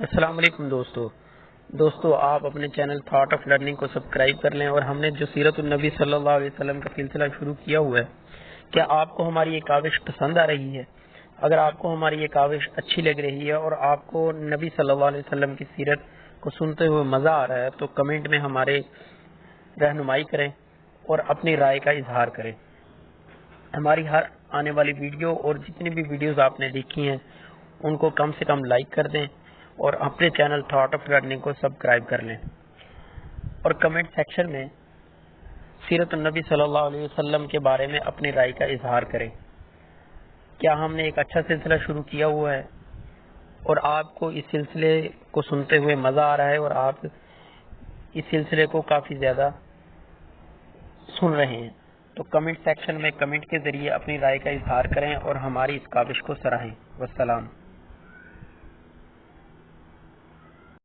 السلام علیکم دوستو آپ اپنے چینل تھاٹ آف لرننگ کو سبسکرائب کر لیں، اور ہم نے جو سیرت النبی صلی اللہ علیہ وسلم کا سلسلہ شروع کیا ہوا ہے، کیا آپ کو ہماری یہ کاوش پسند آ رہی ہے؟ اگر آپ کو ہماری یہ کاوش اچھی لگ رہی ہے اور آپ کو نبی صلی اللہ علیہ وسلم کی سیرت کو سنتے ہوئے مزہ آ رہا ہے تو کمنٹ میں ہمارے رہنمائی کریں اور اپنی رائے کا اظہار کریں۔ ہماری ہر آنے والی ویڈیو اور جتنی بھی ویڈیوز آپ نے دیکھی ہیں ان کو کم سے کم لائک کر دیں اور اپنے چینل تھاٹ آف لرننگ کو سبسکرائب کر لیں، اور کمنٹ سیکشن میں سیرت النبی صلی اللہ علیہ وسلم کے بارے میں اپنی رائے کا اظہار کریں۔ کیا ہم نے ایک اچھا سلسلہ شروع کیا ہوا ہے اور آپ کو اس سلسلے کو سنتے ہوئے مزہ آ رہا ہے اور آپ اس سلسلے کو کافی زیادہ سن رہے ہیں، تو کمنٹ سیکشن میں کمنٹ کے ذریعے اپنی رائے کا اظہار کریں اور ہماری اس کاوش کو سراہیں۔ والسلام۔